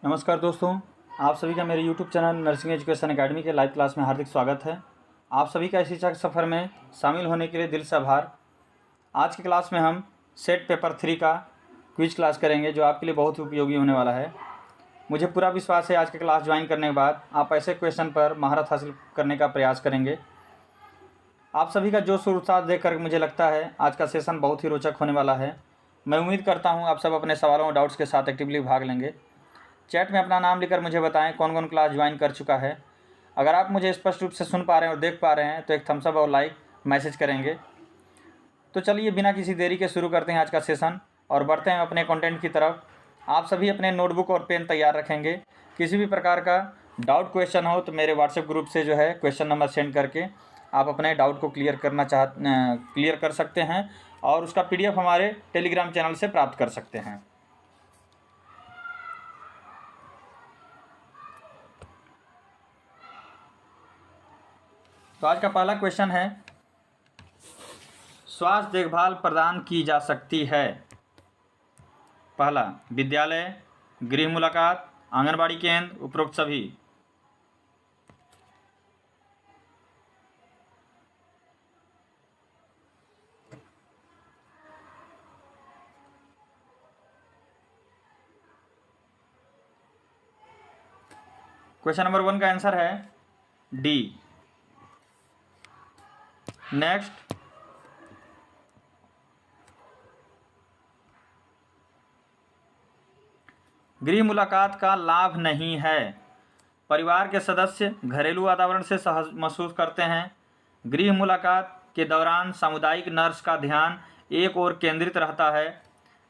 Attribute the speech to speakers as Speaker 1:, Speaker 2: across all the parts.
Speaker 1: नमस्कार दोस्तों, आप सभी का मेरे YouTube channel nursing education academy के लाइव क्लास में हार्दिक स्वागत है। आप सभी का इस शिक्षा के सफ़र में शामिल होने के लिए दिल से आभार। आज की क्लास में हम सेट पेपर 3 का क्विज क्लास करेंगे जो आपके लिए बहुत ही उपयोगी होने वाला है। मुझे पूरा विश्वास है आज की क्लास ज्वाइन करने के बाद आप ऐसे क्वेश्चन पर महारत हासिल करने का प्रयास करेंगे। आप सभी का जोश और उत्साह देख कर मुझे लगता है आज का सेशन बहुत ही रोचक होने वाला है। मैं उम्मीद करता हूँ आप सब अपने सवालों और डाउट्स के साथ एक्टिवली भाग लेंगे। चैट में अपना नाम लिखकर मुझे बताएं कौन कौन क्लास ज्वाइन कर चुका है। अगर आप मुझे स्पष्ट रूप से सुन पा रहे हैं और देख पा रहे हैं तो एक थम्स अप और लाइक मैसेज करेंगे। तो चलिए बिना किसी देरी के शुरू करते हैं आज का सेशन और बढ़ते हैं अपने कंटेंट की तरफ। आप सभी अपने नोटबुक और पेन तैयार रखेंगे। किसी भी प्रकार का डाउट क्वेश्चन हो तो मेरे व्हाट्सएप ग्रुप से जो है क्वेश्चन नंबर सेंड करके आप अपने डाउट को क्लियर कर सकते हैं और उसका PDF हमारे टेलीग्राम चैनल से प्राप्त कर सकते हैं। तो आज का पहला क्वेश्चन है, स्वास्थ्य देखभाल प्रदान की जा सकती है। पहला, विद्यालय, गृह मुलाकात, आंगनबाड़ी केंद्र, उपरोक्त सभी। क्वेश्चन नंबर 1 का आंसर है डी। नेक्स्ट, गृह मुलाकात का लाभ नहीं है। परिवार के सदस्य घरेलू वातावरण से सहज महसूस करते हैं। गृह मुलाकात के दौरान सामुदायिक नर्स का ध्यान एक ओर केंद्रित रहता है।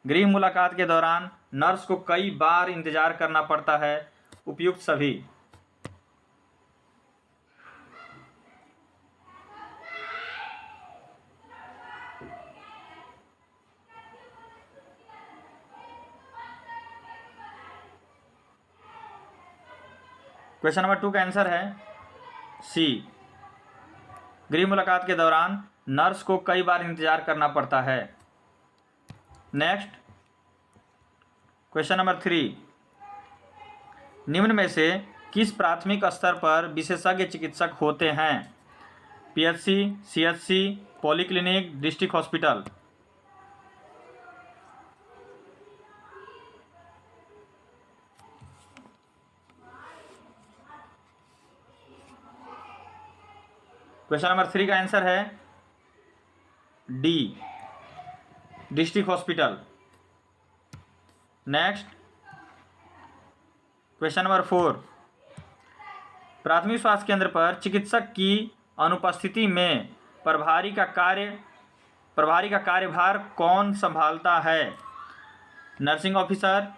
Speaker 1: गृह मुलाकात के दौरान नर्स को कई बार इंतजार करना पड़ता है। उपयुक्त सभी। क्वेश्चन नंबर 2 का आंसर है सी। गृह मुलाकात के दौरान नर्स को कई बार इंतजार करना पड़ता है। नेक्स्ट, क्वेश्चन नंबर 3, निम्न में से किस प्राथमिक स्तर पर विशेषज्ञ चिकित्सक होते हैं? PHC, CHC, polyclinic, district hospital. Question number 3 का आंसर है D, district hospital. Next, question number 4, प्राथमिक स्वास्थ्य केंद्र पर चिकित्सक की अनुपस्थिति में प्रभारी का कार्यभार कौन संभालता है? नर्सिंग ऑफिसर,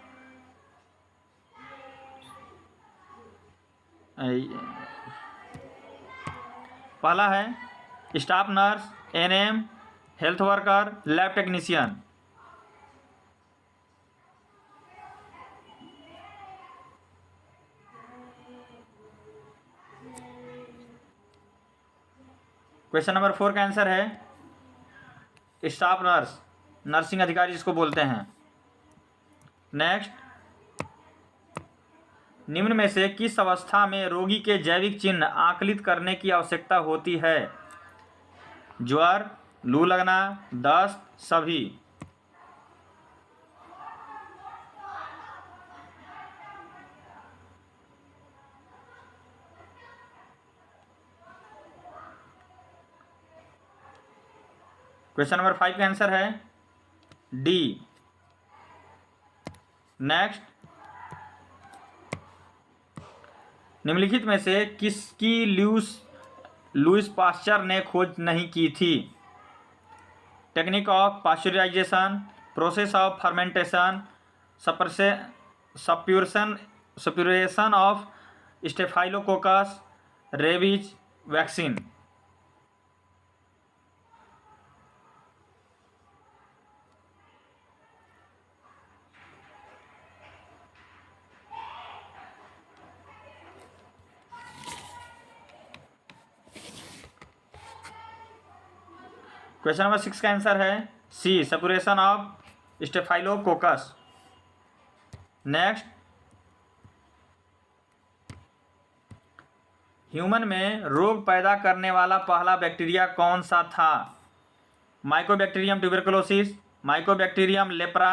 Speaker 1: पहला है staff nurse, NM, health worker, lab technician. Question number 4 का आंसर है स्टाफ नर्स, नर्सिंग अधिकारी जिसको बोलते हैं। नेक्स्ट, निम्न में से किस अवस्था में रोगी के जैविक चिन्ह आकलित करने की आवश्यकता होती है? ज्वर, लू लगना, दस्त, सभी। क्वेश्चन नंबर 5 का आंसर है डी। नेक्स्ट, निम्नलिखित में से किसकी लुईस पास्चर ने खोज नहीं की थी? Technique of pasteurisation, process of fermentation, suppuration of staphylococcus, rabies vaccine. Question number 6 का आंसर है C, suppuration of staphylococcus. Next, human में रोग पैदा करने वाला पहला बैक्टीरिया कौन सा था? Mycobacterium tuberculosis, mycobacterium leprae,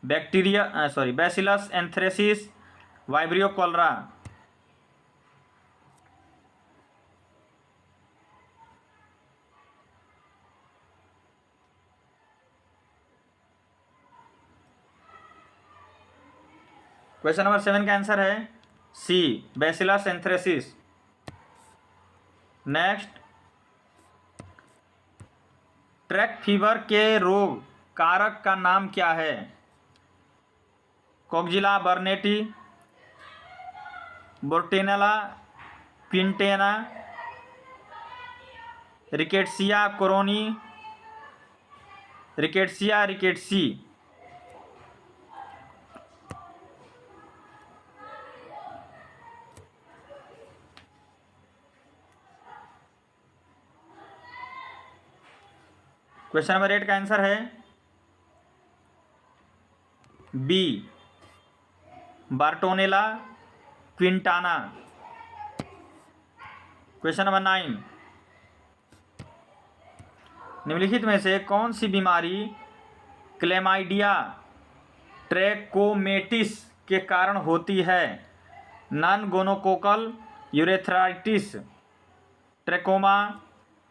Speaker 1: bacillus anthracis, vibrio cholerae. Question number 7 का आंसर है C, bacillus anthracis. Next, trench fever के रोग कारक का नाम क्या है? Coxiella burnetii, bartonella quintana, rickettsia कोरोनी, रिकेट्सिया रिकेट्सी। क्वेश्चन नंबर 8 का आंसर है B, bartonella quintana. Question number 9, निम्नलिखित में से कौन सी बीमारी क्लेमाइडिया ट्रैकोमेटिस के कारण होती है? Non gonococcal urethritis, trachoma,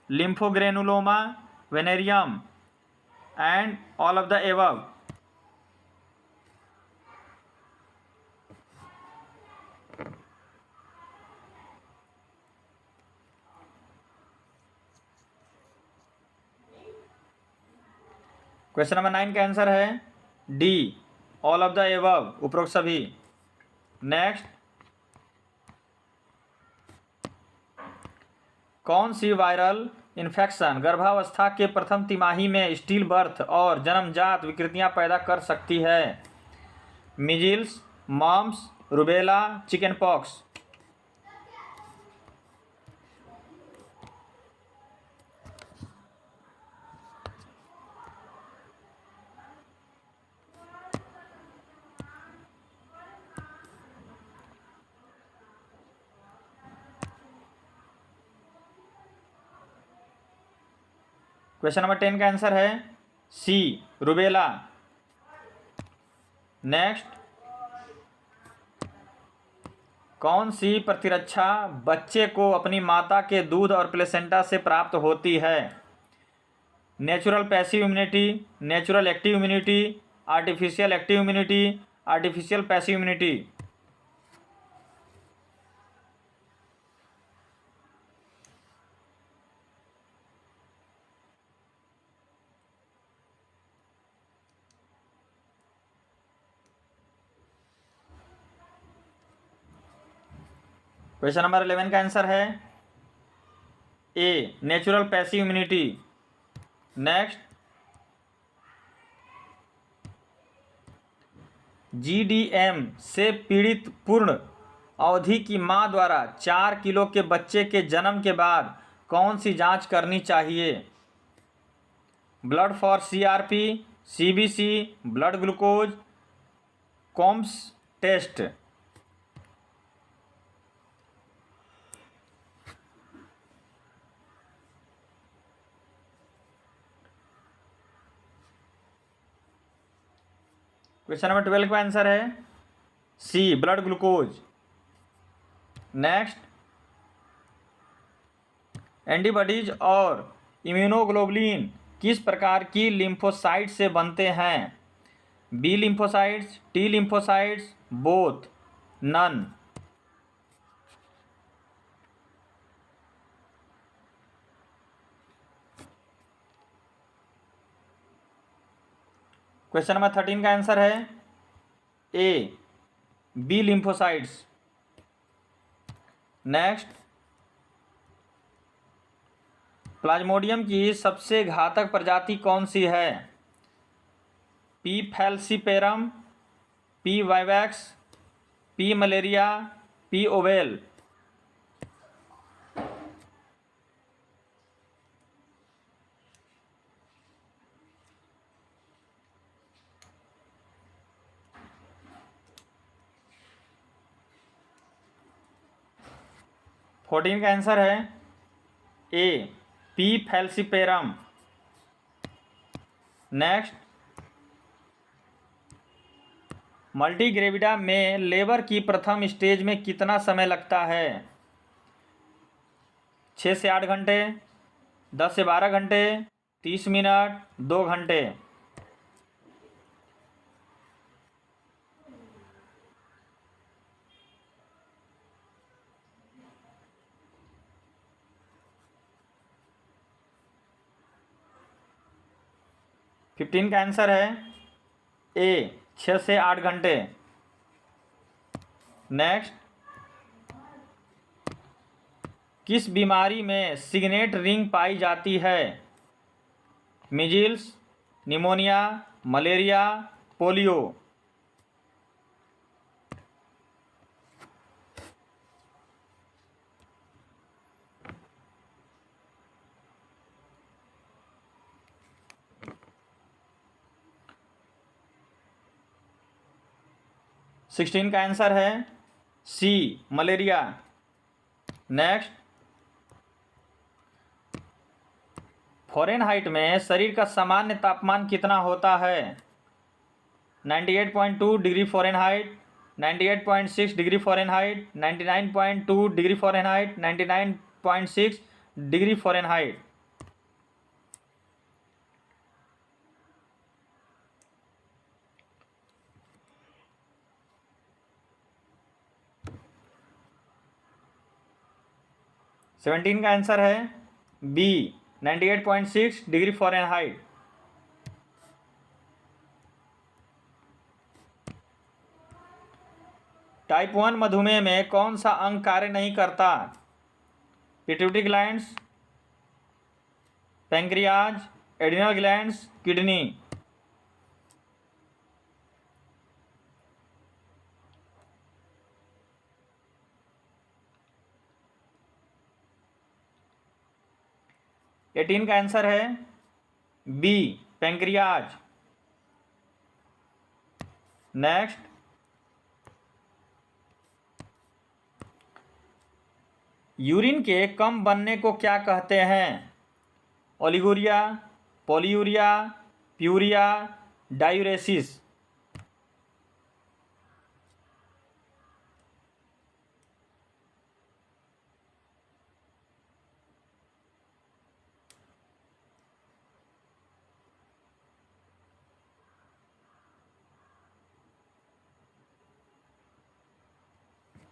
Speaker 1: lymphogranuloma, venereum and all of the above. Question number 9 का आंसर है D, all of the above, उपरोक्त सभी। नेक्स्ट, कौन सी वायरल इन्फेक्शन गर्भावस्था के प्रथम तिमाही में स्टिल बर्थ और जन्मजात विकृतियां पैदा कर सकती है? Measles, mumps, rubella, chicken pox. Question number 10 का आंसर है सी, रूबेला। नेक्स्ट, कौन सी प्रतिरक्षा बच्चे को अपनी माता के दूध और प्लेसेंटा से प्राप्त होती है? Natural passive immunity, natural active immunity, artificial active immunity, artificial passive immunity. Question number 11 का आंसर है A, natural passive immunity. Next, GDM से पीड़ित पूर्ण अवधि की मां द्वारा 4 किलो के बच्चे के जन्म के बाद कौन सी जांच करनी चाहिए? Blood for CRP, CBC, blood glucose, Coombs test. Question number 12 का आंसर है C, blood glucose. Next, antibodies और इम्यूनोग्लोबुलिन किस प्रकार की लिम्फोसाइट से बनते हैं? B lymphocytes, T lymphocytes, both, none. Question number 13 का आंसर है A, B lymphocytes. Next, Plasmodium की सबसे घातक प्रजाति कौन सी है? P falciparum, P vivax, P malaria, P ovale. 14 का आंसर है ए पी फैल्सीपेरम। नेक्स्ट, मल्टीग्रेविडा में लेबर की प्रथम स्टेज में कितना समय लगता है? 6 से 8 घंटे, 10 से 12 घंटे, 30 मिनट, 2 घंटे। फिफ्टीन का आंसर है ए 6 से 8 घंटे। नेक्स्ट, किस बीमारी में सिग्नेट रिंग पाई जाती है? मीजिल्स, निमोनिया, मलेरिया, पोलियो। सिक्सटीन का आंसर है सी मलेरिया। नेक्स्ट, फ़ारेनहाइट में शरीर का सामान्य तापमान कितना होता है? 98.2 degree Fahrenheit, 98.6 degree Fahrenheit, 99.2 degree Fahrenheit, 99.6 degree Fahrenheit. Seventeen का आंसर है बी 98.6 डिग्री फ़ारेनहाइट। टाइप 1 मधुमेह में कौन सा अंग कार्य नहीं करता? Pituitary glands, pancreas, adrenal glands, kidney. Eighteen का आंसर है बी पैंक्रियाज। नेक्स्ट, यूरिन के कम बनने को क्या कहते हैं? Oliguria, polyuria, pyuria, diuresis.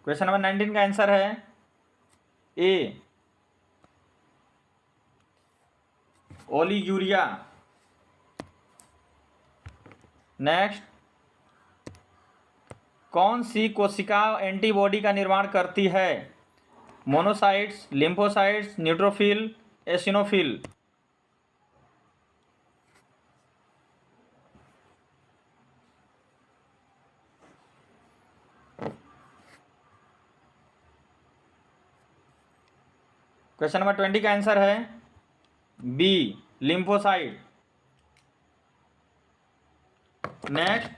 Speaker 1: Question number 19 का आंसर है ए ओलिगूरिया। नेक्स्ट, कौन सी कोशिका एंटीबॉडी का निर्माण करती है? Monocytes, lymphocytes, neutrophil, eosinophil. Question number 20 का आंसर है बी लिम्फोसाइट। नेक्स्ट,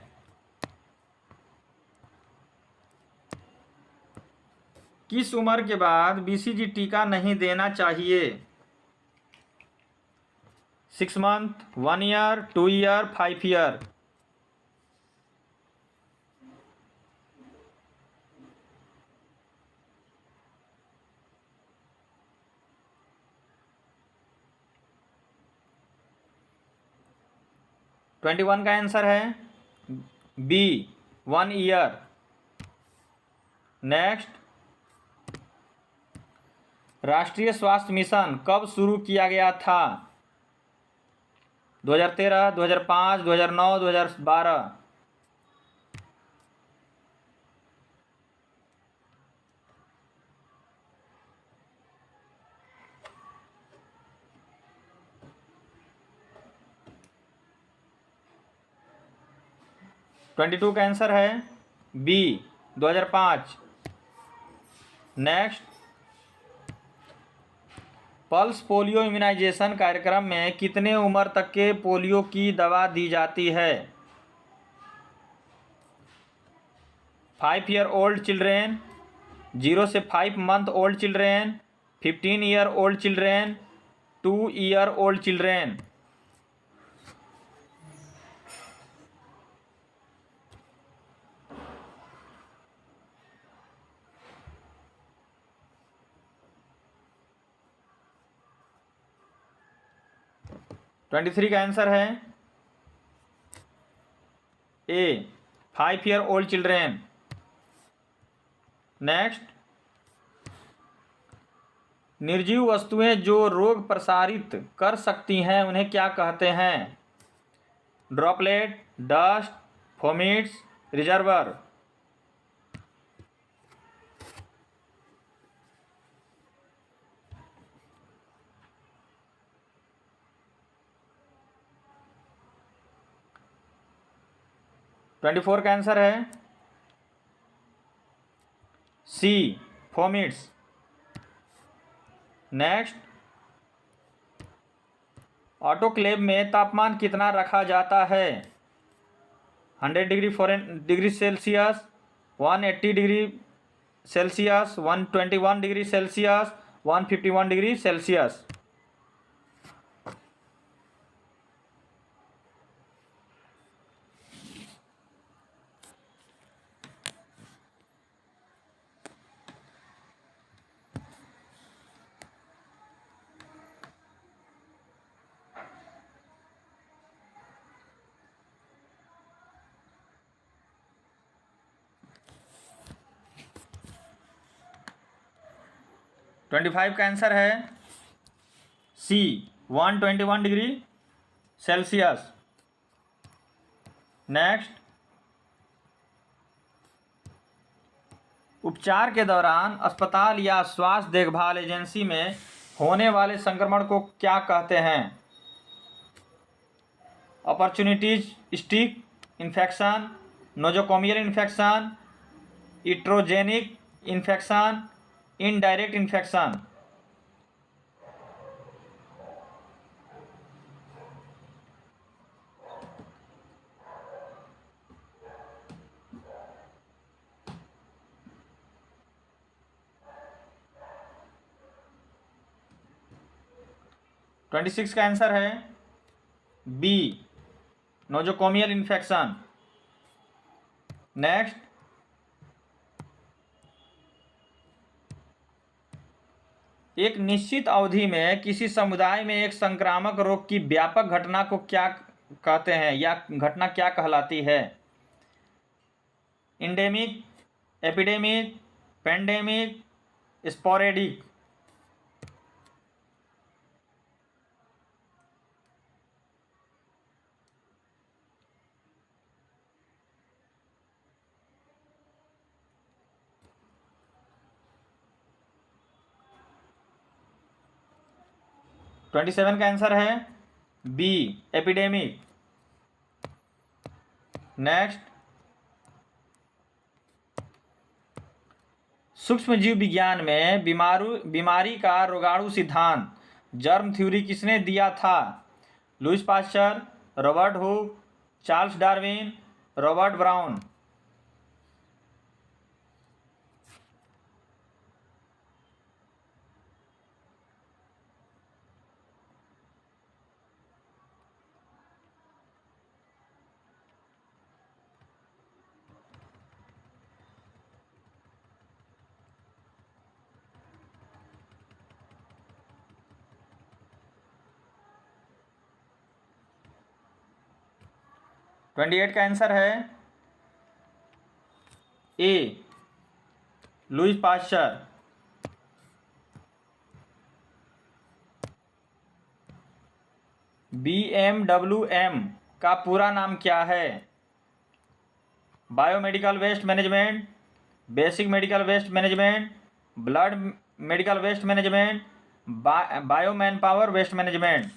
Speaker 1: किस उम्र के बाद बीसीजी टीका नहीं देना चाहिए? 6 month, 1 year, 2 year, 5 year. Twenty one का आंसर है बी 1 ईयर। नेक्स्ट, राष्ट्रीय स्वास्थ्य मिशन कब शुरू किया गया था? 2013, 2005, 2009, 2012। ट्वेंटी टू का आंसर है B 2005। Next, pulse polio immunization कार्यक्रम में कितने उम्र तक के पोलियो की दवा दी जाती है? 5 ईयर ओल्ड चिल्ड्रेन, 0 से 5 month old children, 15-year-old children, 2-year-old children. Twenty three का आंसर है ए 5-year-old चिल्ड्रेन। नेक्स्ट, निर्जीव वस्तुएं जो रोग प्रसारित कर सकती हैं उन्हें क्या कहते हैं? Droplet, dust, fomites, reservoir. Twenty four का आंसर है सी, फोमिट्स। नेक्स्ट, ऑटोक्लेव में तापमान कितना रखा जाता है? 100 degree Celsius, 180 degree Celsius, 121 degree Celsius, 151 degree Celsius. Twenty five का आंसर है सी, 121 डिग्री सेल्सियस। नेक्स्ट, उपचार के दौरान अस्पताल या स्वास्थ्य देखभाल एजेंसी में होने वाले संक्रमण को क्या कहते हैं? Opportunistic infection, nosocomial infection, iatrogenic infection, indirect infection. Twenty six का आंसर है बी, नोजोकोमियल इन्फेक्शन। नेक्स्ट, एक निश्चित अवधि में किसी समुदाय में एक संक्रामक रोग की व्यापक घटना को क्या कहते हैं या घटना क्या कहलाती है? Endemic, epidemic, pandemic, sporadic. Twenty seven का आंसर है बी, एपिडेमिक। नेक्स्ट, सूक्ष्म जीव विज्ञान में बीमारी का रोगाणु सिद्धांत, जर्म थ्योरी किसने दिया था? Louis Pasteur, Robert Hooke, Charles Darwin, Robert Brown. Twenty eight का आंसर है ए, लुईस पाश्चर। BMWM का पूरा नाम क्या है? Biomedical waste management, basic medical waste management, blood medical waste management, bio man power waste management.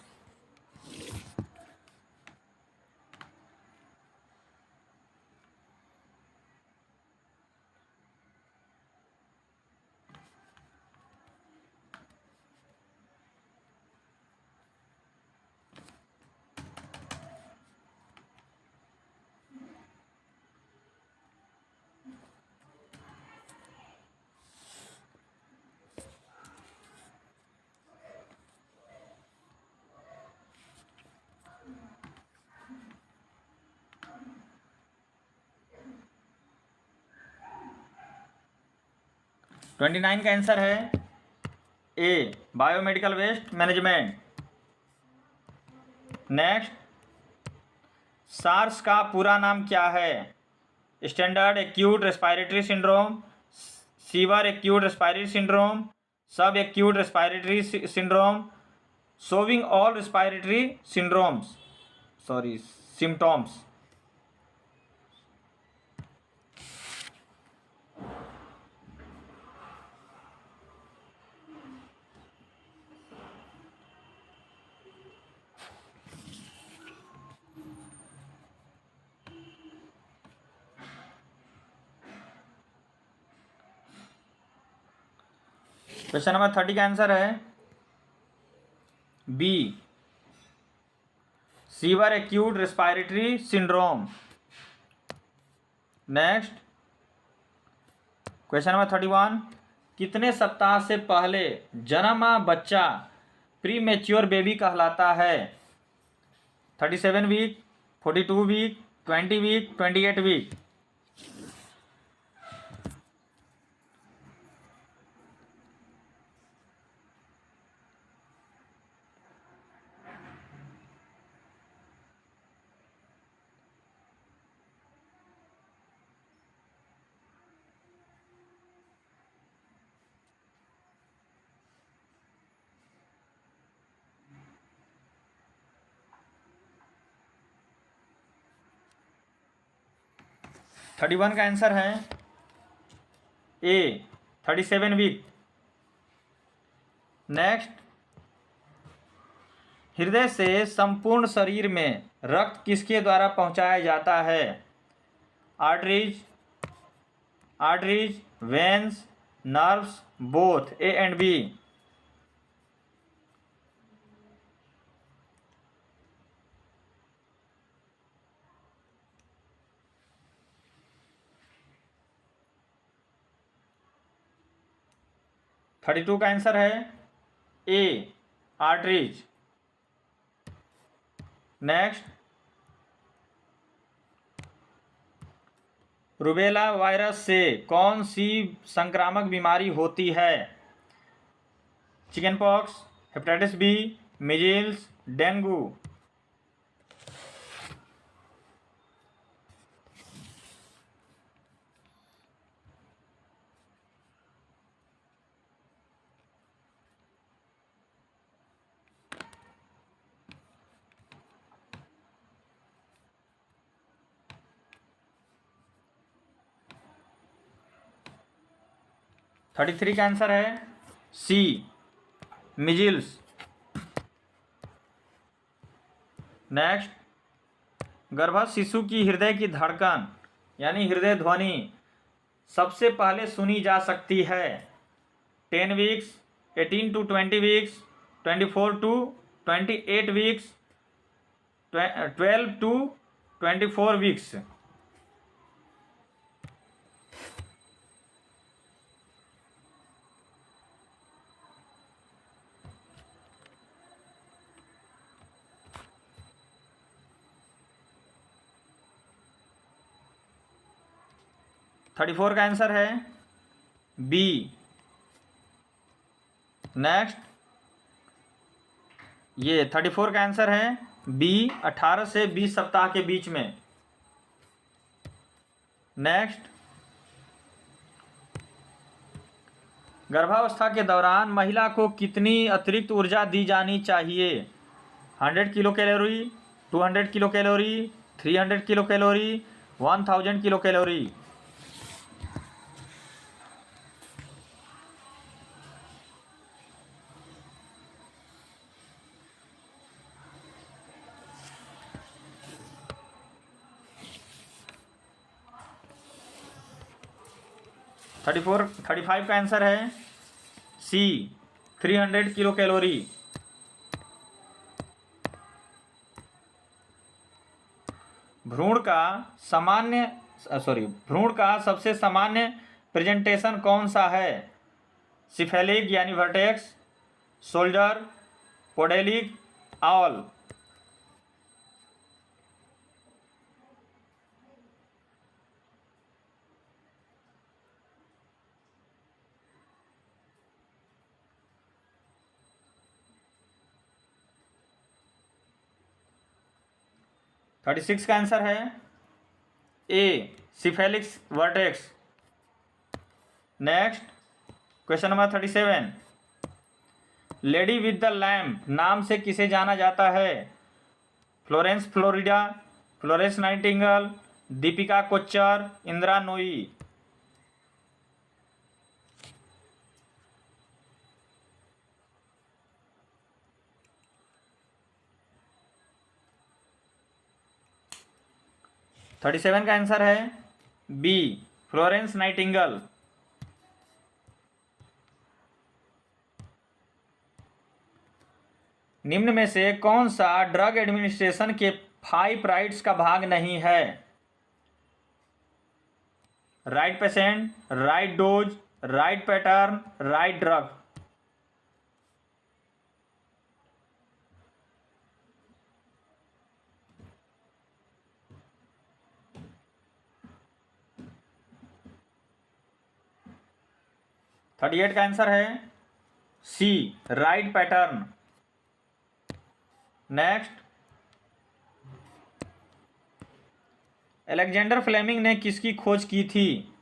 Speaker 1: 29 का answer है A, biomedical waste management. Next, SARS का पूरा नाम क्या है? Standard acute respiratory syndrome, severe acute respiratory syndrome, sub acute respiratory syndrome, showing all respiratory syndromes, sorry symptoms. Question number 30 का answer है B, severe acute respiratory syndrome. Next, question number 31, कितने सप्ताह से पहले जन्मा बच्चा प्री मैच्योर बेबी कहलाता है? 37 week, 42 week, 20 week, 28 week. Thirty one का आंसर है ए, 37 वीक। नेक्स्ट, हृदय से संपूर्ण शरीर में रक्त किसके द्वारा पहुंचाया जाता है? Arteries, veins, nerves, both, A and B. Thirty two का आंसर है A, arteries. Next, rubella virus से कौन सी संक्रामक बीमारी होती है? Chicken pox, hepatitis B, measles, dengue. Thirty three का आंसर है सी, मिजिल्स। नेक्स्ट, गर्भस्थ शिशु की हृदय की धड़कन यानी हृदय ध्वनि सबसे पहले सुनी जा सकती है? 10 weeks, 18 to 20 weeks, 24 to 28 weeks, 12 to 24 weeks. Thirty four का आंसर है बी। नेक्स्ट, ये 34 का आंसर है बी, 18 से 20 सप्ताह के बीच में। नेक्स्ट, गर्भावस्था के दौरान महिला को कितनी अतिरिक्त ऊर्जा दी जानी चाहिए? 100 kilo calorie, 200 kilo calorie, 300 kilo calorie, 1000 kilo calorie. Thirty five का आंसर है सी, 300 किलो कैलोरी। भ्रूण का सबसे सामान्य प्रेजेंटेशन कौन सा है? सिफेलिक यानी वर्टेक्स, सोल्जर, पोडेलिक, आउल। 36 का आंसर है A cephalic vertex. Next question number 37, lady with the lamp नाम से किसे जाना जाता है? Florence Florida, Florence Nightingale, Deepika Kochhar, Indira Nooyi. Thirty seven का आंसर है बी फ्लोरेंस नाइटिंगेल। निम्न में से कौन सा ड्रग एडमिनिस्ट्रेशन के 5 राइट्स का भाग नहीं है? Right patient, right dose, right pattern, right drug. Thirty eight का आंसर है C right pattern. Next, Alexander Fleming ने किसकी खोज की थी?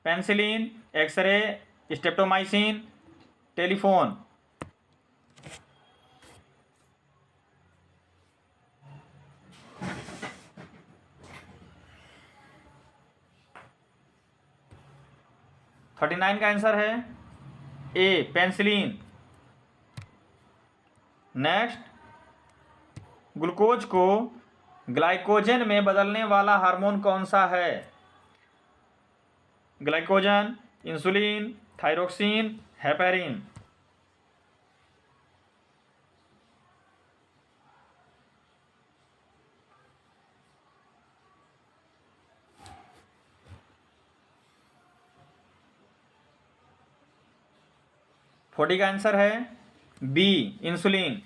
Speaker 1: Penicillin, x ray, streptomycin, telephone. Thirty nine का आंसर है ए पेनिसिलिन। नेक्स्ट, ग्लूकोज को ग्लाइकोजन में बदलने वाला हार्मोन कौन सा है? Glycogen, insulin, thyroxine, heparin. Forty का आंसर है बी इंसुलिन।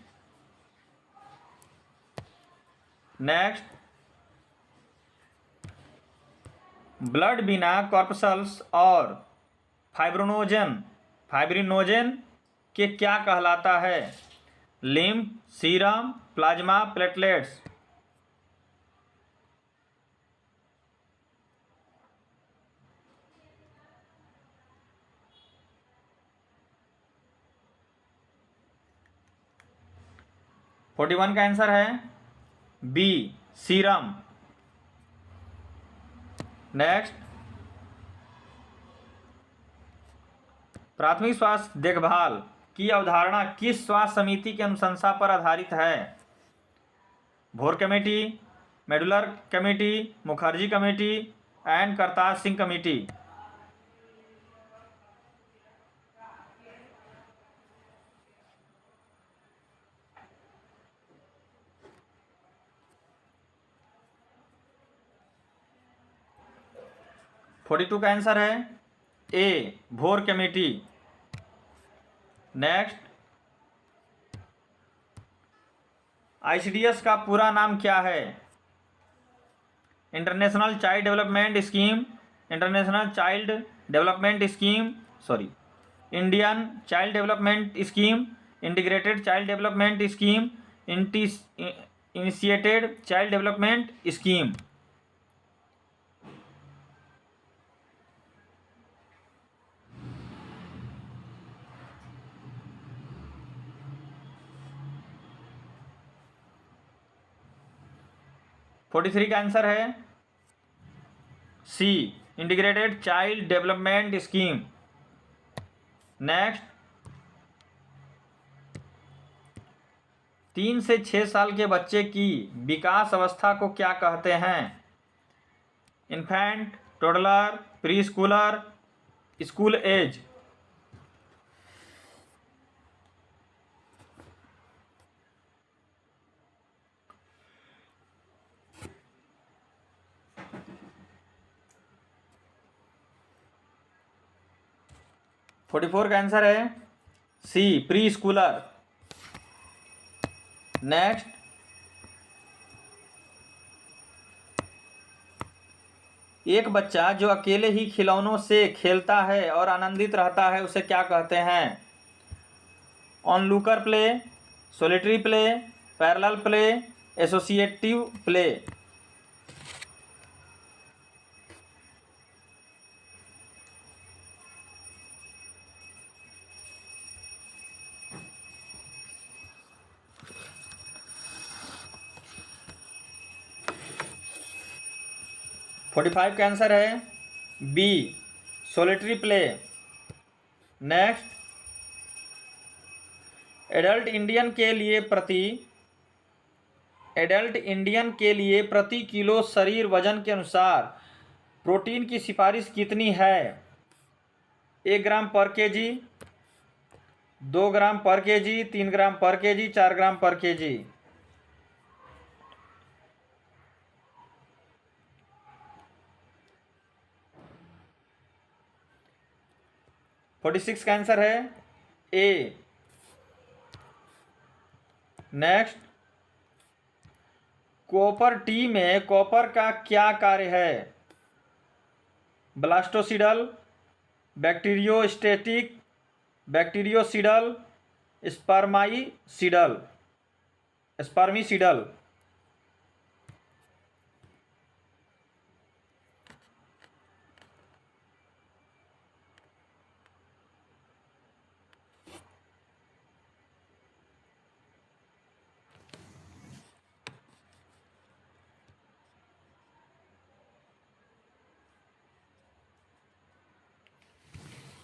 Speaker 1: नेक्स्ट, ब्लड बिना कॉर्पसल्स और फाइब्रिनोजन के क्या कहलाता है? Lymph, serum, plasma, platelets. Forty one का आंसर है बी सीरम। नेक्स्ट, प्राथमिक स्वास्थ्य देखभाल की अवधारणा किस स्वास्थ्य समिति की अनुशंसा पर आधारित है? भोर committee, medullary committee, Mukherjee committee and Kartar Singh committee. Forty two का आंसर है ए भोर कमेटी। नेक्स्ट, आईसीडीएस का पूरा नाम क्या है? International child development scheme, international child development scheme, sorry, Indian child development scheme, integrated child development scheme, initiated child development scheme. Forty three का answer है C integrated child development scheme. Next, 3 से 6 साल के बच्चे की विकास अवस्था को क्या कहते हैं? Infant, toddler, preschooler, school age. Forty four का आंसर है सी प्री स्कूलर। नेक्स्ट, एक बच्चा जो अकेले ही खिलौनों से खेलता है और आनंदित रहता है उसे क्या कहते हैं? Onlooker play, solitary play, parallel play, associative play. Forty five का आंसर है B, solitary play. Next, adult Indian के लिए प्रति किलो शरीर वजन के अनुसार प्रोटीन की सिफारिश कितनी है? 1 ग्राम पर केजी, 2 ग्राम पर केजी, 3 ग्राम पर केजी, 4 ग्राम पर केजी। 46 का आंसर है ए। नेक्स्ट, कॉपर टी में कॉपर का क्या कार्य है? ब्लास्टोसिडल, बैक्टीरियोस्टेटिक, बैक्टीरियोसिडल, स्पर्मिसिडल।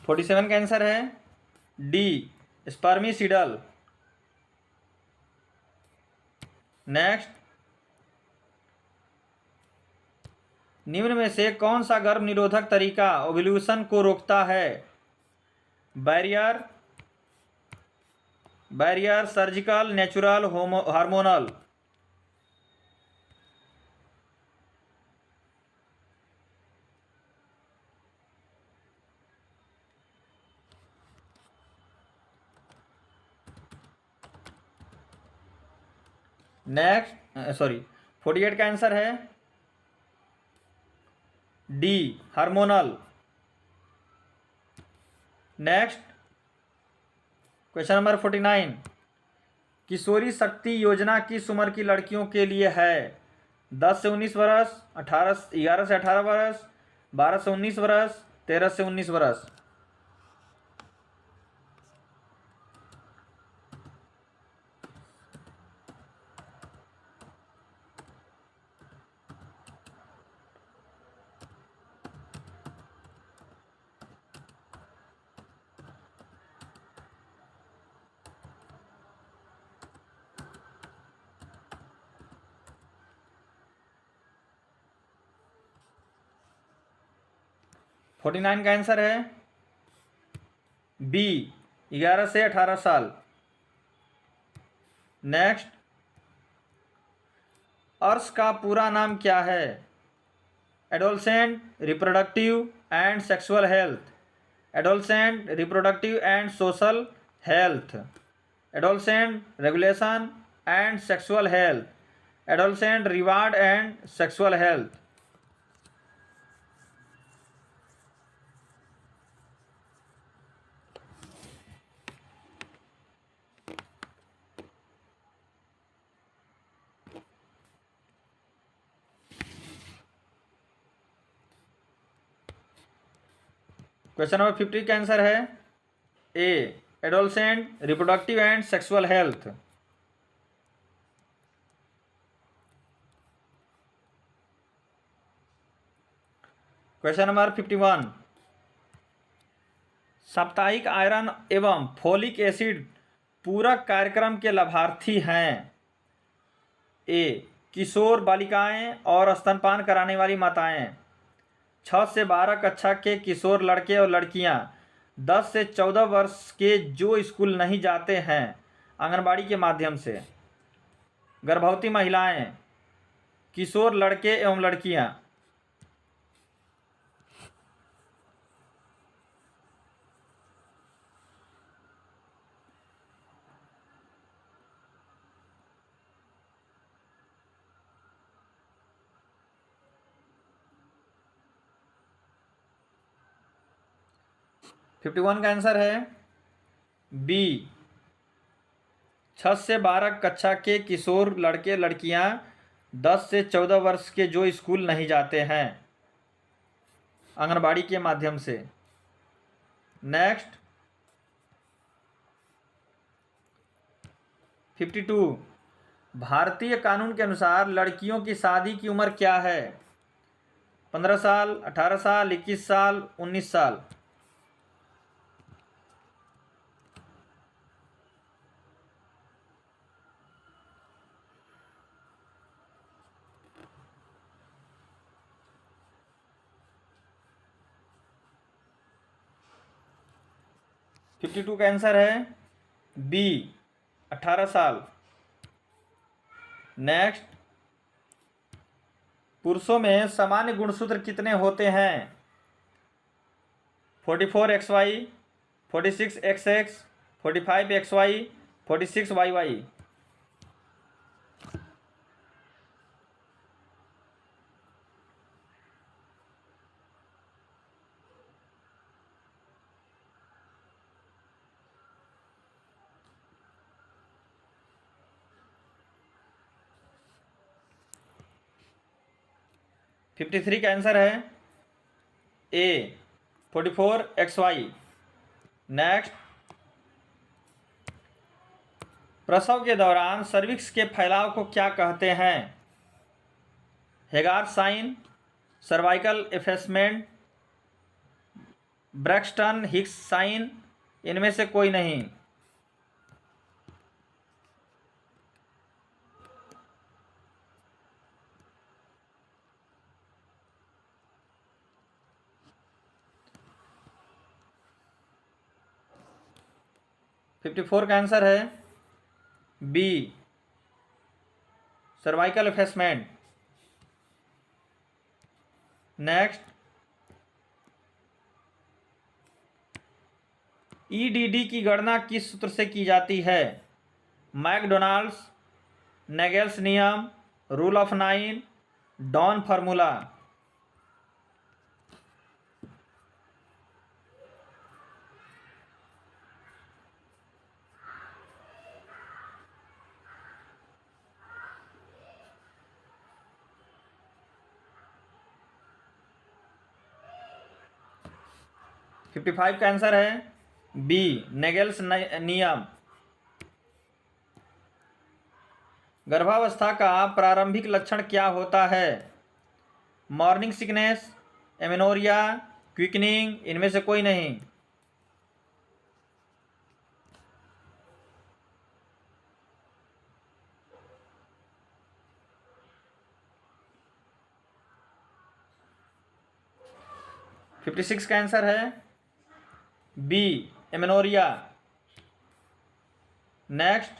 Speaker 1: फोर्टी सेवन का आंसर है डी, स्पर्मिसिडल। नेक्स्ट, निम्न में से कौन सा गर्भ निरोधक तरीका ओव्यूलेशन को रोकता है? Barrier, surgical, natural, hormonal. Next, 48 का आंसर है D, hormonal. Next, question number 49, किशोरी शक्ति योजना किस उम्र की लड़कियों के लिए है? 10 से 19 वर्ष, 11 से 18 वर्ष, 12 से 19 वर्ष, 13 से 19 वर्ष। फोर्टी नाइन का आंसर है बी, 11 से 18 साल। नेक्स्ट, अर्स का पूरा नाम क्या है? Adolescent reproductive and sexual health, adolescent reproductive and social health, adolescent regulation and sexual health, adolescent reward and sexual health. Question number 50 का आंसर है A, adolescent reproductive and sexual health. Question number 51, साप्ताहिक iron एवं folic acid पूरक कार्यक्रम के लाभार्थी हैं? ए, किशोर बालिकाएं और स्तनपान कराने वाली माताएं, 6 से 12 कक्षा के किशोर लड़के और लड़कियां, 10 से 14 वर्ष के जो स्कूल नहीं जाते हैं आंगनबाड़ी के माध्यम से, गर्भवती महिलाएं, किशोर लड़के एवं लड़कियां। फिफ्टी वन का आंसर है बी, 6 से 12 कक्षा के किशोर लड़के लड़कियां 10 से 14 वर्ष के जो स्कूल नहीं जाते हैं आंगनबाड़ी के माध्यम से। नेक्स्ट 52, भारतीय कानून के अनुसार लड़कियों की शादी की उम्र क्या है? 15 साल, 18 साल, 21 साल, 19 साल। फिफ्टी टू का आंसर है बी, 18 साल। नेक्स्ट, पुरुषों में सामान्य गुणसूत्र कितने होते हैं? 44XY, 46XX, 45XY, 46YY। Fifty three का आंसर है ए, 44XY। नेक्स्ट, प्रसव के दौरान सर्विक्स के फैलाव को क्या कहते हैं? Hegar sign, cervical effacement, Braxton Hicks sign, इनमें से कोई नहीं। फिफ्टी फोर का आंसर है B, cervical effacement. Next, EDD की गणना किस सूत्र से की जाती है? मैकडोनाल्ड्स, नेगेल्स नियम, rule of 9, Don formula. Fifty five का आंसर है बी, नेगेल्स नियम। गर्भावस्था का प्रारंभिक लक्षण क्या होता है? मॉर्निंग सिकनेस, एमेनोरिया, क्विकनिंग, इनमें से कोई नहीं। फिफ्टी सिक्स का आंसर है बी, एमेनोरिया। नेक्स्ट,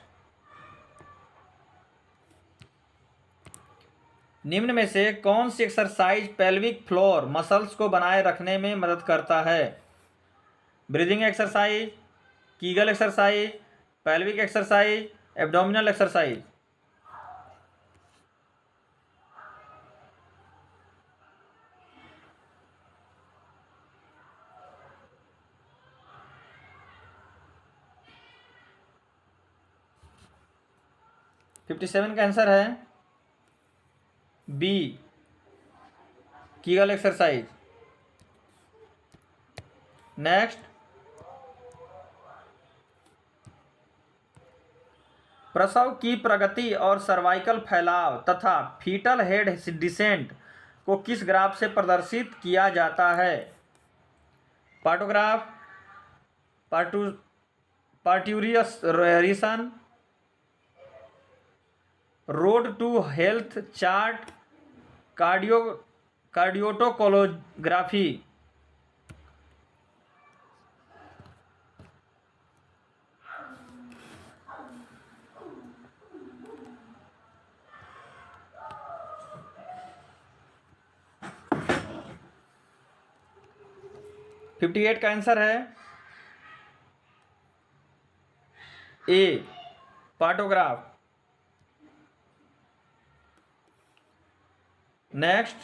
Speaker 1: निम्न में से कौन सी एक्सरसाइज पेल्विक फ्लोर मसल्स को बनाए रखने में मदद करता है? Breathing exercise, Kegel exercise, pelvic exercise, abdominal exercise. Fifty seven का आंसर है बी, कीगल एक्सरसाइज। नेक्स्ट, प्रसव की प्रगति और सर्वाइकल फैलाव तथा फीटल हेड डिसेंट को किस ग्राफ से प्रदर्शित किया जाता है? Partograph, parturition, road to health chart, cardiotocography. Fifty eight का आंसर है ए, पार्टोग्राफ। नेक्स्ट,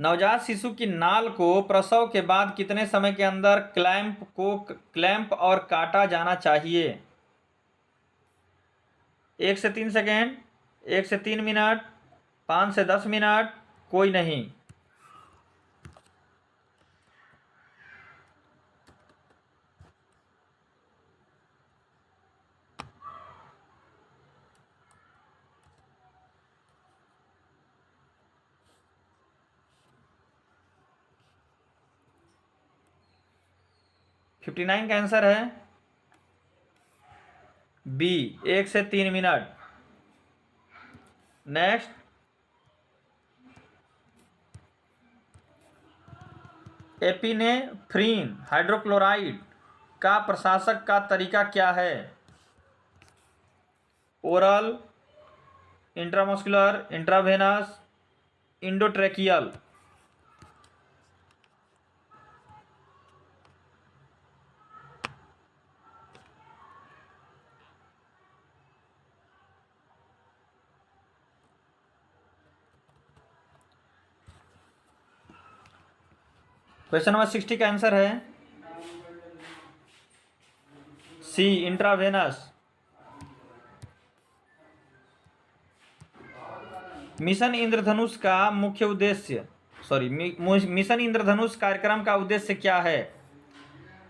Speaker 1: नवजात शिशु की नाल को प्रसव के बाद कितने समय के अंदर क्लैंप और काटा जाना चाहिए? 1 से 3 सेकेंड, 1 से 3 मिनट, 5 से 10 मिनट, कोई नहीं। फिफ्टी 59 का आंसर है बी, 1 से 3 मिनट। नेक्स्ट, एपिनेफ्रीन हाइड्रोक्लोराइड का प्रशासक का तरीका क्या है? Oral, intramuscular, intravenous, endotracheal. Question number 60 का आंसर है सी, इंट्रावेनस। मिशन इंद्रधनुष का मुख्य उद्देश्य, मिशन इंद्रधनुष कार्यक्रम का उद्देश्य क्या है?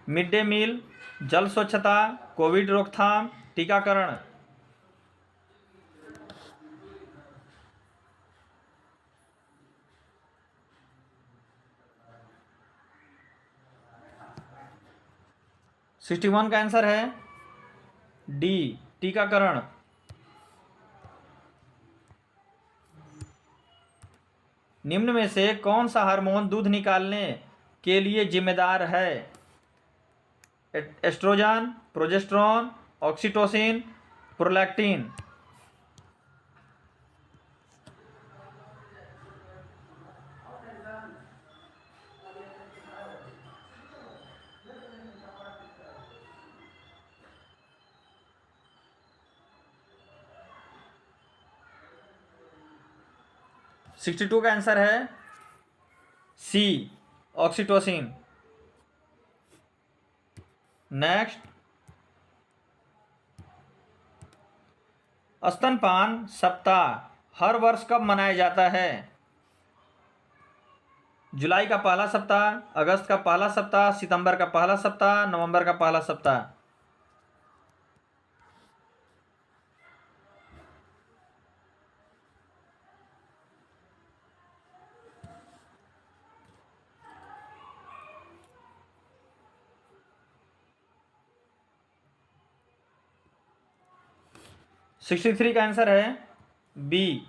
Speaker 1: मिड डे मील, जल स्वच्छता, कोविड रोकथाम, टीकाकरण। सिक्सटी 61 का आंसर है डी, टीकाकरण। निम्न में से कौन सा हार्मोन दूध निकालने के लिए जिम्मेदार है? Estrogen, progesterone, oxytocin, prolactin. Sixty 62 का आंसर है सी, ऑक्सीटोसिन। नेक्स्ट, स्तनपान सप्ताह हर वर्ष कब मनाया जाता है? जुलाई का पहला सप्ताह, अगस्त का पहला सप्ताह, सितंबर का पहला सप्ताह, नवंबर का पहला सप्ताह। सिक्सटी 63 का आंसर है बी,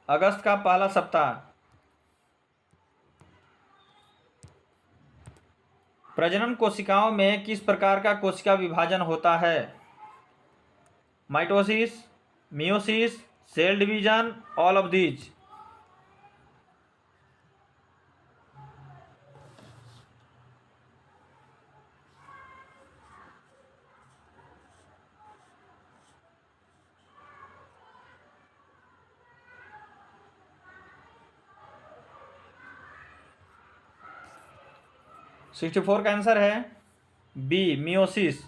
Speaker 1: अगस्त का पहला सप्ताह। प्रजनन कोशिकाओं में किस प्रकार का कोशिका विभाजन होता है? Mitosis, meiosis, cell division, all of these. Sixty 64 का आंसर है B, meiosis.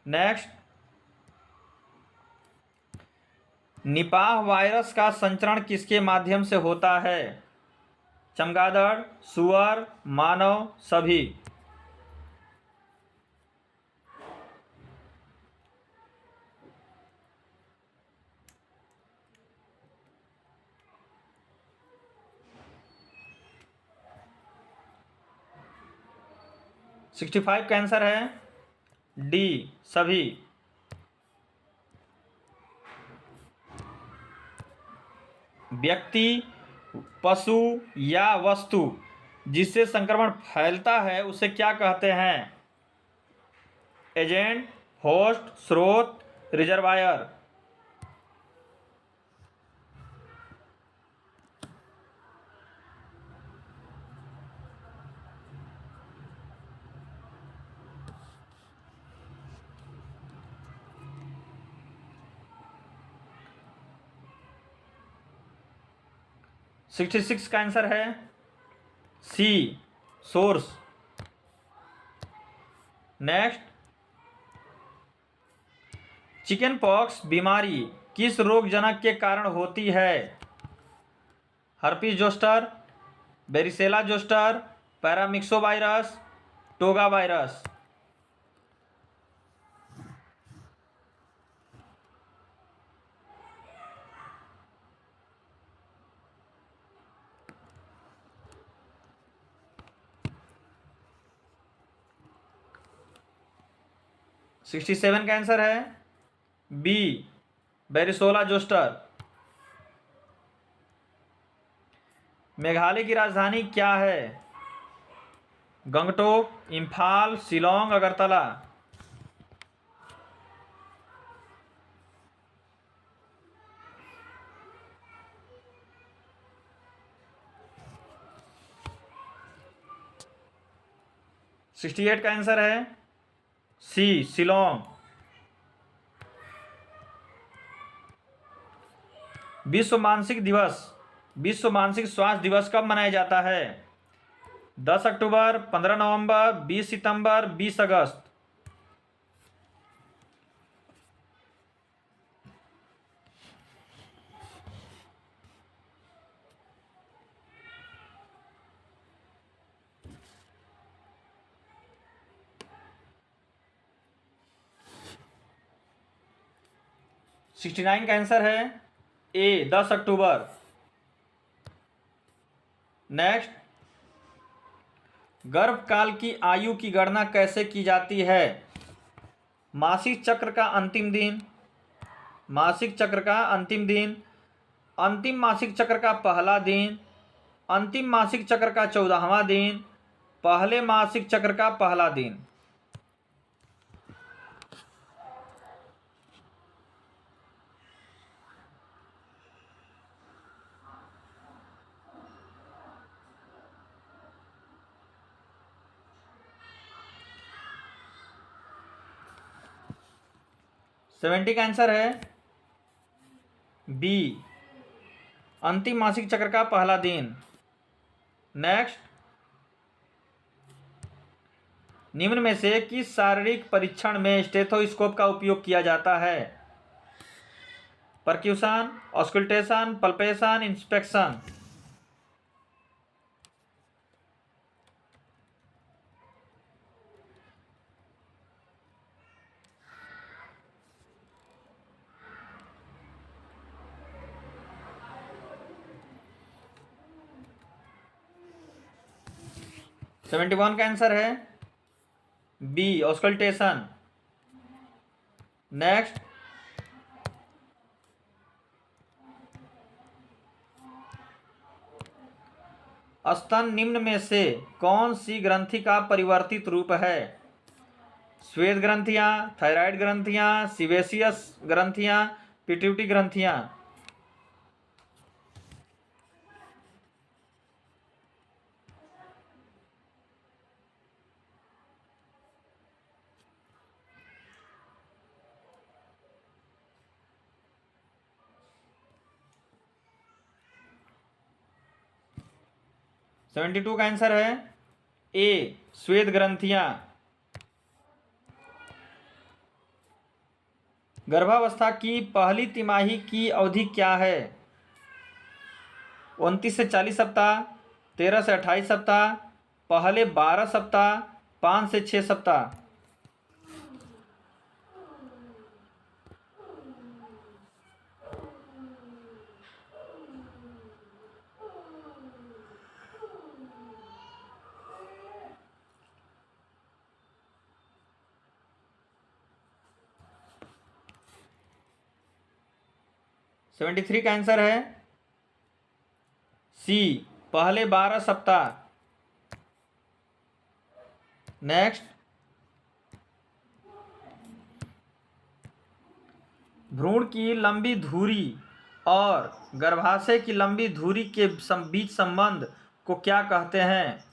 Speaker 1: Next, Nipah virus का संचरण किसके माध्यम से होता है? चमगादड़, सुअर, मानव, सभी। सिक्सटी 65 का आंसर है डी, सभी। व्यक्ति, पशु या वस्तु जिससे संक्रमण फैलता है उसे क्या कहते हैं? एजेंट, होस्ट, स्रोत, रिजर्वायर। 66 का आंसर है C, source. Next, chicken pox बीमारी किस रोगजनक के कारण होती है? Herpes zoster, varicella zoster, paramyxovirus, toga virus. Sixty seven का आंसर है बी, बेरिसोला जोस्टर। मेघालय की राजधानी क्या है? गंगटोक, इम्फाल, शिलोंग, अगरतला। सिक्सटी एट का आंसर है सी, शिलोंग। विश्व मानसिक स्वास्थ्य दिवस कब मनाया जाता है? 10 अक्टूबर, 15 नवंबर, 20 सितंबर, 20 अगस्त। सिक्सटी नाइन का आंसर है ए, 10 अक्टूबर। नेक्स्ट, गर्भकाल की आयु की गणना कैसे की जाती है? मासिक चक्र का अंतिम दिन, मासिक चक्र का अंतिम दिन, अंतिम मासिक चक्र का पहला दिन, अंतिम मासिक चक्र का 14वां दिन, पहले मासिक चक्र का पहला दिन। सेवेंटी का आंसर है बी, अंतिम मासिक चक्र का पहला दिन। नेक्स्ट, निम्न में से किस शारीरिक परीक्षण में स्टेथोस्कोप का उपयोग किया जाता है? Percussion, auscultation, palpation, inspection. Seventy one का आंसर है बी, ऑस्कल्टेशन। नेक्स्ट, स्तन निम्न में से कौन सी ग्रंथि का परिवर्तित रूप है? श्वेत ग्रंथियां, थायराइड ग्रंथियां, सीवेसियस ग्रंथियां, पिट्यूटरी ग्रंथियां। सेवेंटी टू का आंसर है ए, श्वेत ग्रंथियां। गर्भावस्था की पहली तिमाही की अवधि क्या है? 29 से 40 सप्ताह, 13 से 28 सप्ताह, पहले 12 सप्ताह, 5 से 6 सप्ताह। सेवेंटी थ्री का आंसर है सी, पहले 12 सप्ताह। नेक्स्ट, भ्रूण की लंबी धुरी और गर्भाशय की लंबी धुरी के बीच संबंध को क्या कहते हैं?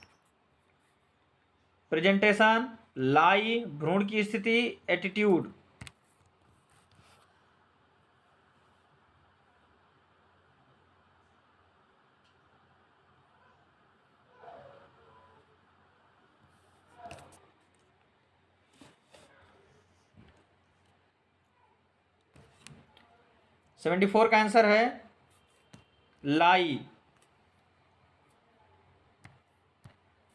Speaker 1: प्रेजेंटेशन, लाई, भ्रूण की स्थिति, एटीट्यूड। 74 का आंसर है लाई।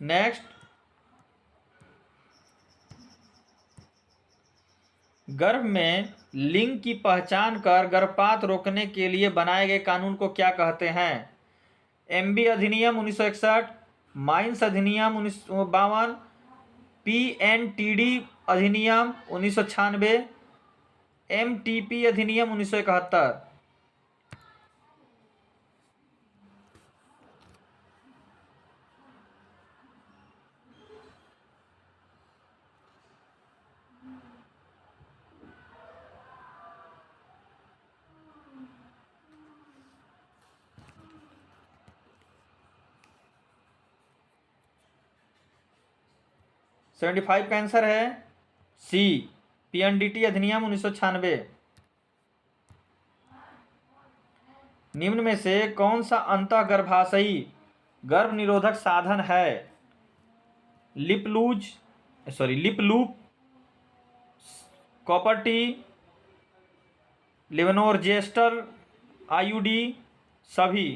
Speaker 1: नेक्स्ट, गर्भ में लिंग की पहचान कर गर्भपात रोकने के लिए बनाए गए कानून को क्या कहते हैं? एमबी अधिनियम 1961, माइंस अधिनियम 1952, पीएनटीडी अधिनियम 1996, एमटीपी अधिनियम 1971। सेवेंटी फाइव का आंसर है सी, पीएनडीटी अधिनियम 1996। निम्न में से कौन सा अंतःगर्भाशयी गर्भ निरोधक साधन है? Lippes loop, copper T, levonorgestrel, IUD, सभी।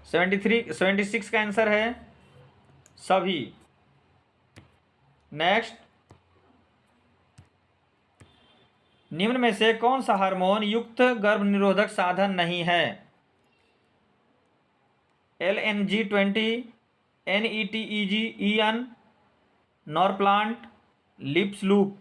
Speaker 1: सेवेंटी सिक्स का आंसर है सभी। नेक्स्ट, निम्न में से कौन सा हार्मोन युक्त गर्भ निरोधक साधन नहीं है? LNG20, NETEGEN, Norplant, lippes loop.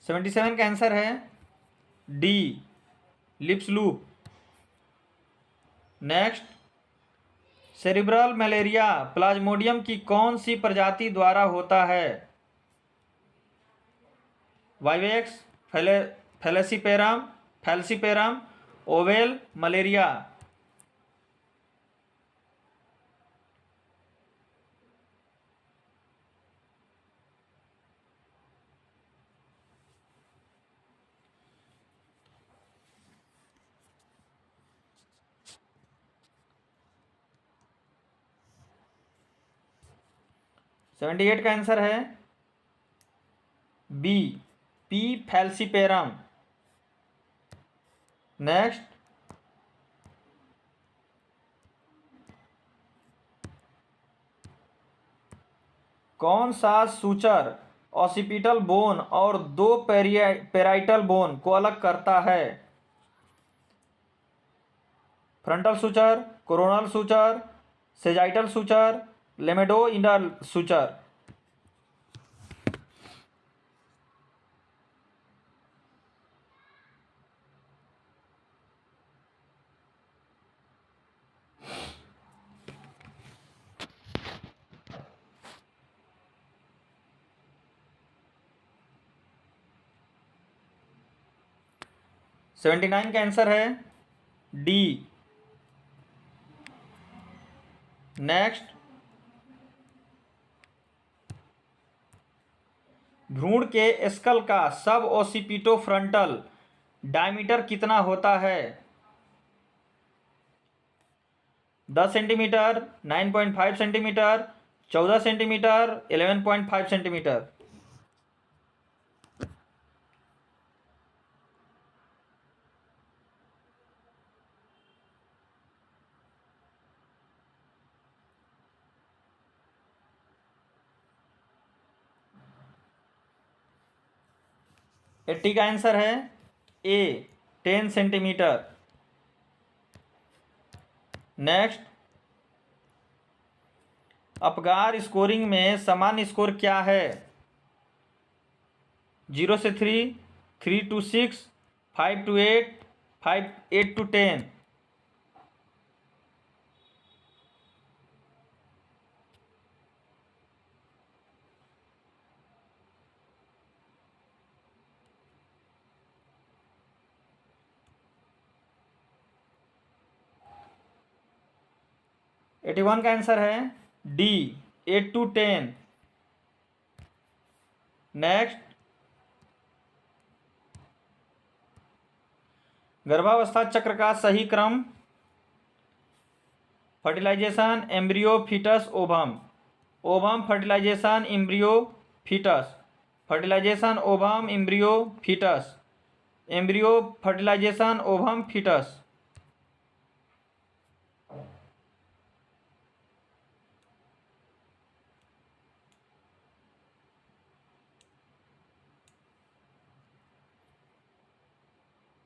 Speaker 1: Seventy seven का आंसर है D, lippes loop. Next, cerebral malaria plasmodium की कौन सी प्रजाति द्वारा होता है? Vivax, falciparum, ovale, malaria. Seventy eight का आंसर है बी, पी फैल्सीपेरम। नेक्स्ट, कौन सा सूचर ऑसिपिटल बोन और दो पेराइटल बोन को अलग करता है? Frontal suture, coronal suture, sagittal suture, lambdoidal suture. Seventy nine का आंसर है डी। नेक्स्ट, भ्रूण के स्कल का सब ओसिपिटो फ्रंटल डायमीटर कितना होता है? 10 centimetre, 9.5 centimetre, 14 centimetre, 11.5 centimetre. Eighty का आंसर है ए, 10 सेंटीमीटर। नेक्स्ट, अपगार स्कोरिंग में सामान्य स्कोर क्या है? 0 से 3, 3 to 6, 5 to 8, 8 to 10। 81 का आंसर है डी, 8 to 10। नेक्स्ट, गर्भावस्था चक्र का सही क्रम। Fertilization, embryo, fetus, ovum. Ovum, fertilization, embryo, fetus. Fertilization, ovum, embryo, fetus. Embryo, fertilization, ovum, fetus.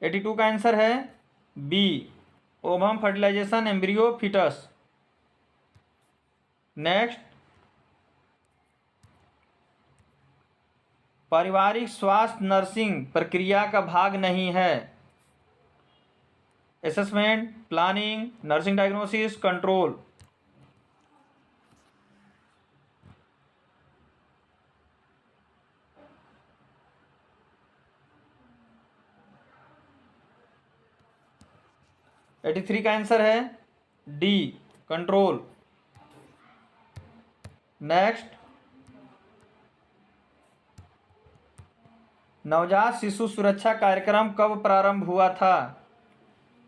Speaker 1: Eighty two का आंसर है B, ovum, fertilization, embryo, fetus. Next, पारिवारिक स्वास्थ्य नर्सिंग प्रक्रिया का भाग नहीं है। Assessment, planning, nursing diagnosis, control. Eighty three का आंसर है डी, कंट्रोल। नेक्स्ट, नवजात शिशु सुरक्षा कार्यक्रम कब प्रारंभ हुआ था?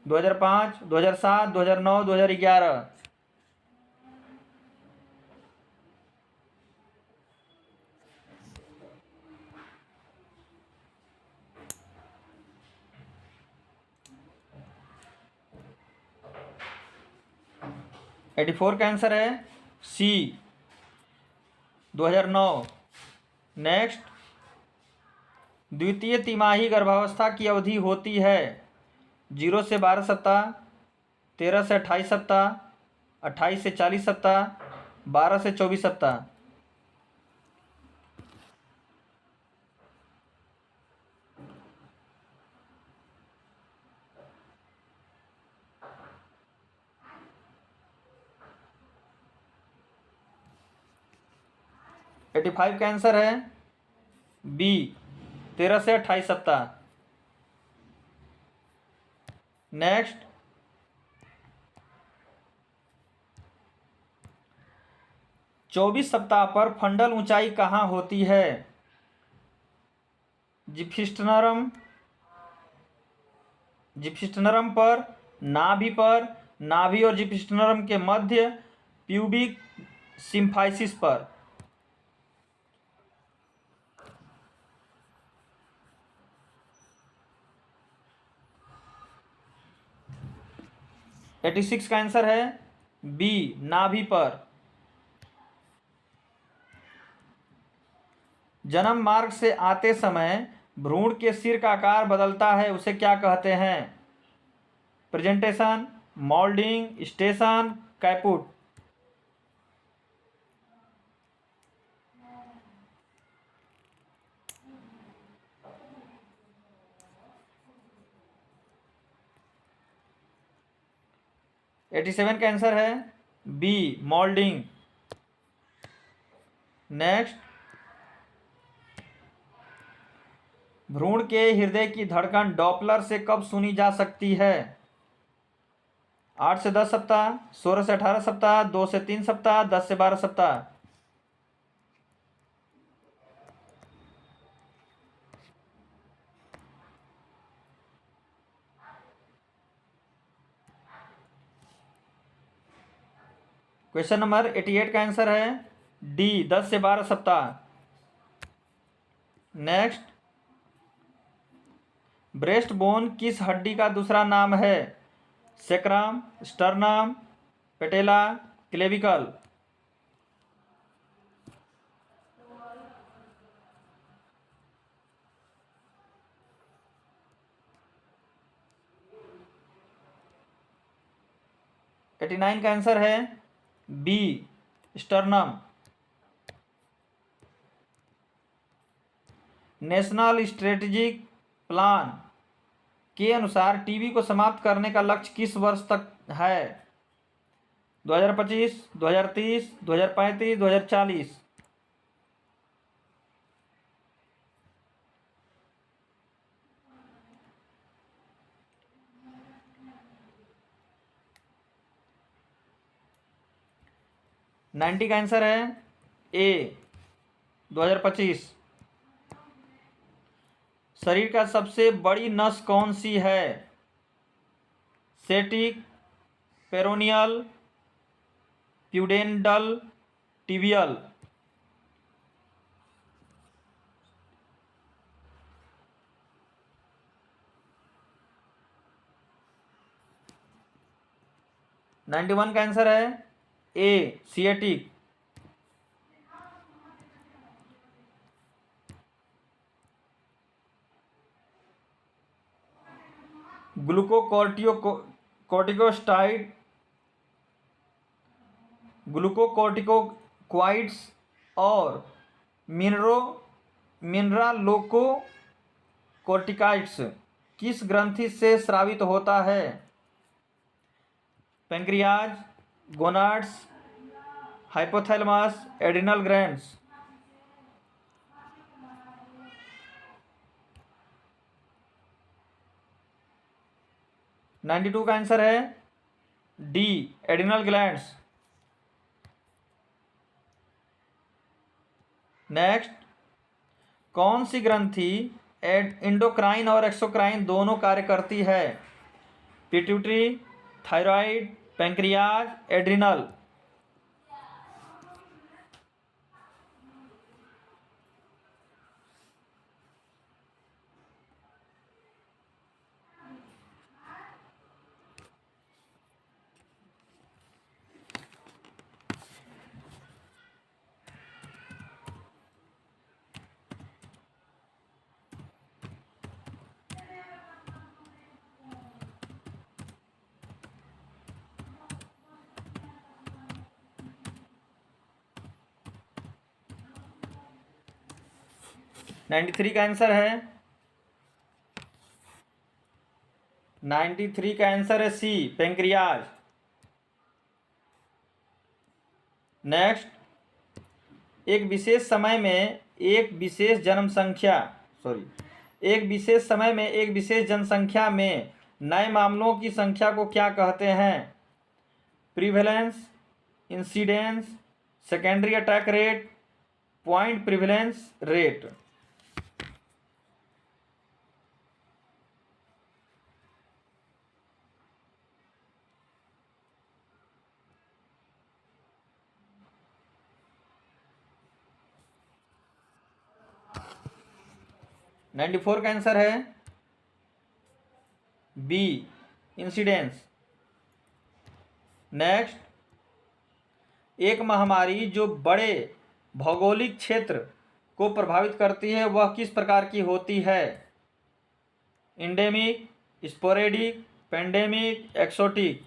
Speaker 1: 2005, 2007, 2009, 2011। एटी फोर का आंसर है सी, 2009। नेक्स्ट, द्वितीय तिमाही गर्भावस्था की अवधि होती है 0 से 12 सप्ताह, 13 से 28 सप्ताह, 28 से 40 सप्ताह, 12 से 24 सप्ताह। एटी फाइव का आंसर है बी, 13 से 28 सप्ताह। नेक्स्ट, चौबीस सप्ताह पर फंडल ऊंचाई कहाँ होती है? जिप्सिस्टर्नम, जिप्सिस्टर्नम पर, नाभि और जिप्सिस्टर्नम के मध्य, प्यूबिक सिम्फाइसिस पर। एटी सिक्स का आंसर है बी, नाभि पर। जन्म मार्ग से आते समय भ्रूण के सिर का आकार बदलता है, उसे क्या कहते हैं? Presentation, moulding, station, caput. Eighty seven का आंसर है बी, मोल्डिंग। नेक्स्ट, भ्रूण के हृदय की धड़कन डॉपलर से कब सुनी जा सकती है? 8 से 10 सप्ताह, 16 से 18 सप्ताह, 2 से 3 सप्ताह, 10 से 12 सप्ताह। क्वेश्चन नंबर 88 का आंसर है डी, 10 से 12 सप्ताह। नेक्स्ट, ब्रेस्ट बोन किस हड्डी का दूसरा नाम है? Sacrum, sternum, patella, clavicle. Eighty nine का आंसर है B, sternum. National strategic plan के अनुसार टीबी को समाप्त करने का लक्ष्य किस वर्ष तक है? 2025, 2030, 2035, 2040। 90 का आंसर है ए 2025। शरीर का सबसे बड़ी नस कौन सी है? सेटिक, पेरोनियल, प्यूडेंडल, टिबियल। नाइन्टी वन का आंसर है ए सिएटिक। ग्लूकोकॉर्टिकोस्टाइड, ग्लूकोकॉर्टिकोक्वाइड्स और मिनरालोकोकॉर्टिकाइड्स किस ग्रंथि से स्रावित होता है? Pancreas, gonads, hypothalamus, adrenal glands. Ninety two का आंसर है डी एड्रिनल ग्लैंड्स। नेक्स्ट, कौन सी ग्रंथि एंडोक्राइन और एक्सोक्राइन दोनों कार्य करती है? Pituitary, thyroid, pancreas, adrenal. Ninety three का आंसर है 93 का आंसर है सी पैंक्रियाज। नेक्स्ट, एक विशेष समय में एक विशेष जनसंख्या में नए मामलों की संख्या को क्या कहते हैं? Prevalence, incidence, secondary attack rate, point prevalence rate. Ninety four का आंसर है बी इंसिडेंस। नेक्स्ट, एक महामारी जो बड़े भौगोलिक क्षेत्र को प्रभावित करती है वह किस प्रकार की होती है? Endemic, sporadic, pandemic, exotic.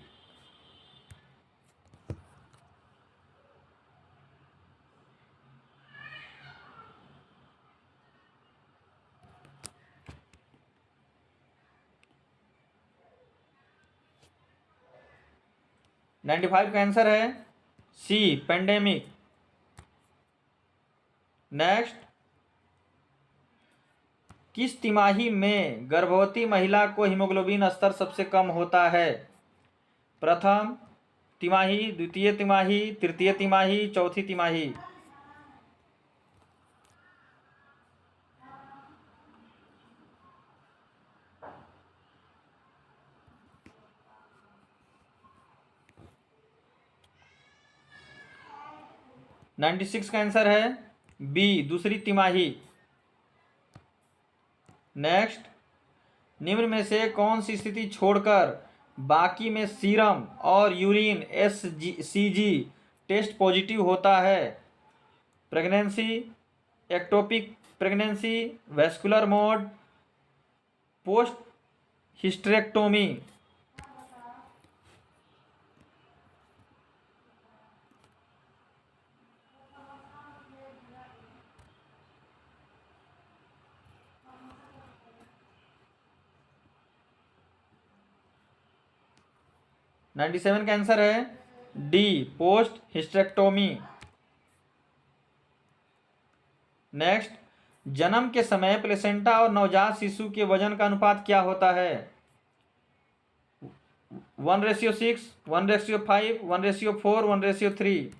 Speaker 1: Ninety five का आंसर है सी पेंडेमिक। नेक्स्ट, किस तिमाही में गर्भवती महिला को हीमोग्लोबिन स्तर सबसे कम होता है? प्रथम तिमाही, द्वितीय तिमाही, तृतीय तिमाही, चौथी तिमाही। नाइन्टी सिक्स का आंसर है बी दूसरी तिमाही। नेक्स्ट, निम्न में से कौन सी स्थिति छोड़कर बाकी में सीरम और यूरिन SCG टेस्ट पॉजिटिव होता है? Pregnancy, ectopic pregnancy, vascular mode, post hysterectomy. Ninety seven का आंसर है डी पोस्ट हिस्टेरेक्टोमी। नेक्स्ट, जन्म के समय प्लेसेंटा और नवजात शिशु के वजन का अनुपात क्या होता है? 1:6, 1:5, 1:4, 1:3।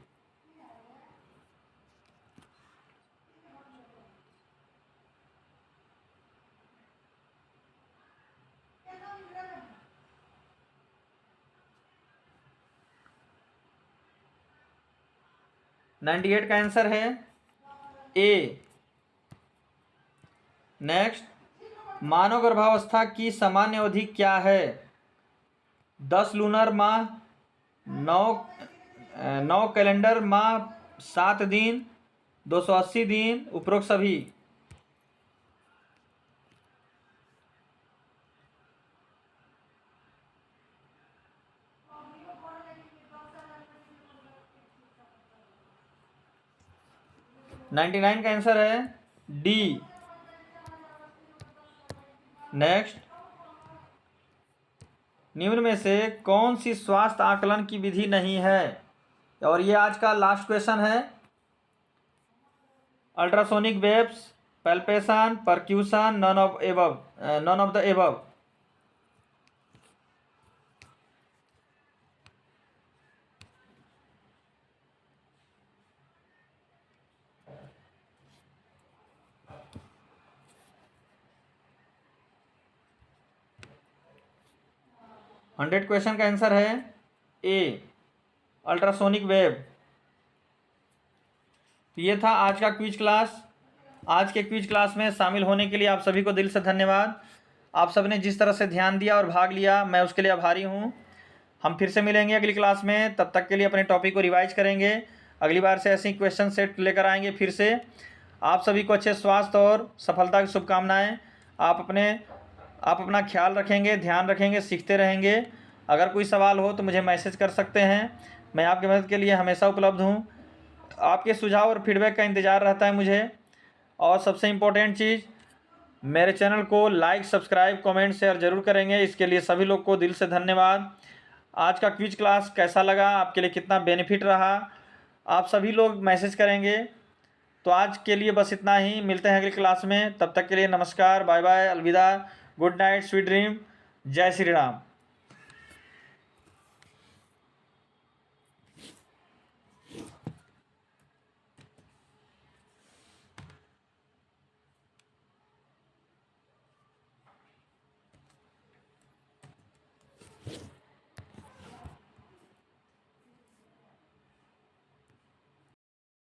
Speaker 1: 98 का आंसर है ए। नेक्स्ट, मानव गर्भावस्था की सामान्य अवधि क्या है? 10 लूनर माह, 9 कैलेंडर माह, 7 दिन, 280 दिन, उपरोक्त सभी। नाइन्टी 99 का आंसर है डी। नेक्स्ट, निम्न में से कौन सी स्वास्थ्य आकलन की विधि नहीं है? और ये आज का लास्ट क्वेश्चन है। Ultrasonic waves, palpation, percussion, none of the above. Hundred question का आंसर है ए, अल्ट्रासोनिक वेव। ये था आज का क्विज क्लास। आज के क्विज क्लास में शामिल होने के लिए आप सभी को दिल से धन्यवाद। आप सबने जिस तरह से ध्यान दिया और भाग लिया, मैं उसके लिए आभारी हूँ। हम फिर से मिलेंगे अगली क्लास में, तब तक के लिए अपने टॉपिक को रिवाइज करेंगे। अगली बार से ऐसे ही क्वेश्चन सेट लेकर आएंगे फिर से। आप सभी को अच्छे स्वास्थ्य और सफलता की शुभकामनाएँ। आप अपना ख्याल रखेंगे, ध्यान रखेंगे, सीखते रहेंगे। अगर कोई सवाल हो तो मुझे मैसेज कर सकते हैं, मैं आपकी मदद के लिए हमेशा उपलब्ध हूँ। आपके सुझाव और फीडबैक का इंतज़ार रहता है मुझे। और सबसे इम्पोर्टेंट चीज़, मेरे चैनल को लाइक, सब्सक्राइब, कमेंट, शेयर जरूर करेंगे। इसके लिए सभी लोग को दिल से धन्यवाद। आज का क्विज क्लास कैसा लगा, आपके लिए कितना बेनिफिट रहा, आप सभी लोग मैसेज करेंगे। तो आज के लिए बस इतना ही, मिलते हैं अगली क्लास में। तब तक के लिए नमस्कार, बाय बाय, अलविदा, गुड नाइट, स्वीट ड्रीम, जय श्री राम।